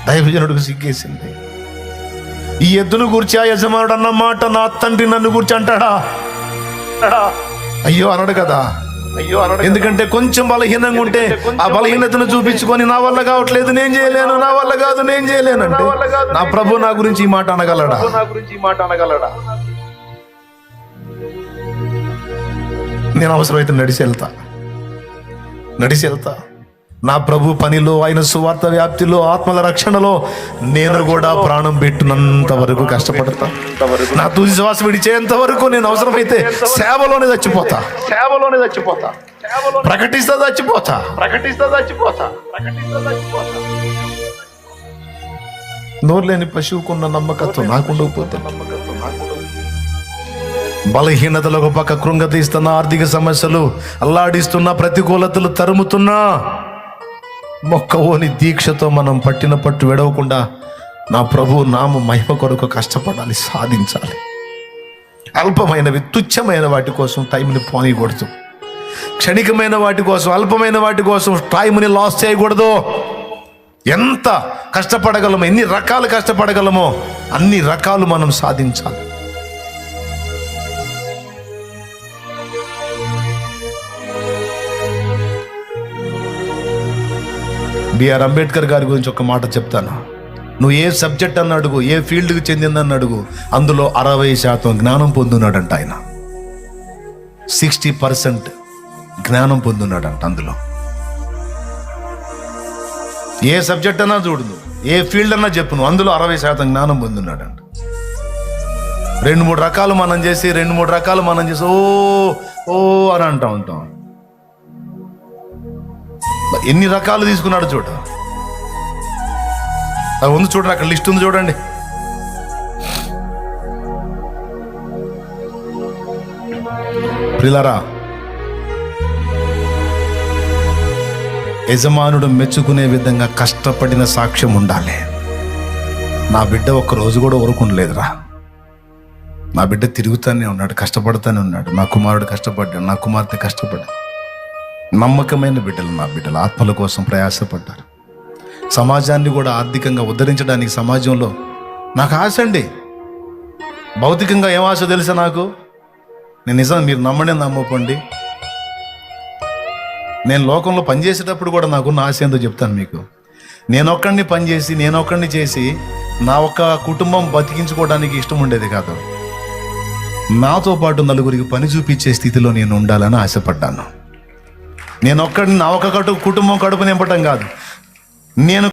దైవజనుడికి సిగ్గేసింది. ఈ ఎద్దును గూర్చి ఆ యజమానుడు అన్న మాట నా తండ్రి నన్ను గూర్చి అంటాడా? అయ్యో అనడు కదా. ఎందుకంటే కొంచెం బలహీనంగా ఉంటే ఆ బలహీనతను చూపించుకొని నా వల్ల కావట్లేదు, నేను చేయలేను, నా వల్ల కాదు, నేను చేయలేను అంటే నా ప్రభు నా గురించి ఈ మాట అనగలడా? నేను అవసరమైతే నడిచి వెళ్తా. నా ప్రభు పనిలో, ఆయన సువార్త వ్యాప్తిలో, ఆత్మల రక్షణలో నేను కూడా ప్రాణం పెట్టినంత వరకు కష్టపడతా. నా తుది శ్వాస విడిచేంత వరకు నేను అవసరమైతే సేవలోనే చచ్చిపోతా. ప్రకటిస్తా చచ్చిపోతా. నోరు లేని పశువుకున్న నమ్మకత్వం నాకుండకపోతే, బలహీనతలు ఒక పక్క కృంగతీస్తున్న, ఆర్థిక సమస్యలు అల్లాడిస్తున్న, ప్రతికూలతలు తరుముతున్నా మొక్కవోని దీక్షతో మనం పట్టిన పట్టు విడవకుండా నా ప్రభు నామ మహిమ కొరకు కష్టపడాలి, సాధించాలి. అల్పమైనవి, తుచ్చమైన వాటి కోసం టైంని పోనీయకూడదు. క్షణికమైన వాటి కోసం, అల్పమైన వాటి కోసం టైంని లాస్ చేయకూడదు. ఎంత కష్టపడగలమో, ఎన్ని రకాలు కష్టపడగలమో అన్ని రకాలు మనం సాధించాలి. బిఆర్ అంబేద్కర్ గారి గురించి ఒక మాట చెప్తాను. నువ్వు ఏ సబ్జెక్ట్ అన్న అడుగు, ఏ ఫీల్డ్కి చెందిందని అడుగు, అందులో 60% జ్ఞానం పొందున్నాడంట. ఆయన 60% జ్ఞానం పొందున్నాడంట. అందులో ఏ సబ్జెక్ట్ అన్నా చూడు, ఏ ఫీల్డ్ అన్నా చెప్పు, నువ్వు అందులో 60% జ్ఞానం పొందున్నాడంట. 2-3 రకాలు మనం చేసి ఓ అని అంటూ ఉంటాం. ఎన్ని రకాలు తీసుకున్నాడు చూడ. అది ఉంది చూడండి, అక్కడ లిస్ట్ ఉంది చూడండి. ప్రియులారా, యజమానుడు మెచ్చుకునే విధంగా కష్టపడిన సాక్ష్యం ఉండాలి. నా బిడ్డ ఒక్క రోజు కూడా ఊరుకుండలేదురా. నా బిడ్డ తిరుగుతానే ఉన్నాడు, కష్టపడుతూనే ఉన్నాడు. నా కుమారుడు కష్టపడ్డాడు, నా కుమార్తె కష్టపడ్డాడు. నమ్మకమైన బిడ్డలు, నా బిడ్డలు ఆత్మల కోసం ప్రయాసపడ్డారు. సమాజాన్ని కూడా ఆర్థికంగా ఉద్ధరించడానికి సమాజంలో నాకు ఆశ అండి. భౌతికంగా ఏం ఆశ తెలుసా నాకు? నేను నిజం, మీరు నమ్మనే నమ్మకండి, నేను లోకంలో పనిచేసేటప్పుడు కూడా నాకున్న ఆశ ఏందో చెప్తాను మీకు. నేనొక్కడిని పనిచేసి, నేనొక్కడిని చేసి నా ఒక్క కుటుంబం బతికించుకోవడానికి ఇష్టం ఉండేది కాదు. నాతో పాటు నలుగురికి పని చూపించే స్థితిలో నేను ఉండాలని ఆశపడ్డాను. నేను ఒక్కడిని, నా ఒక్క కుటుంబం కడుపు నింపటం కాదు, నేను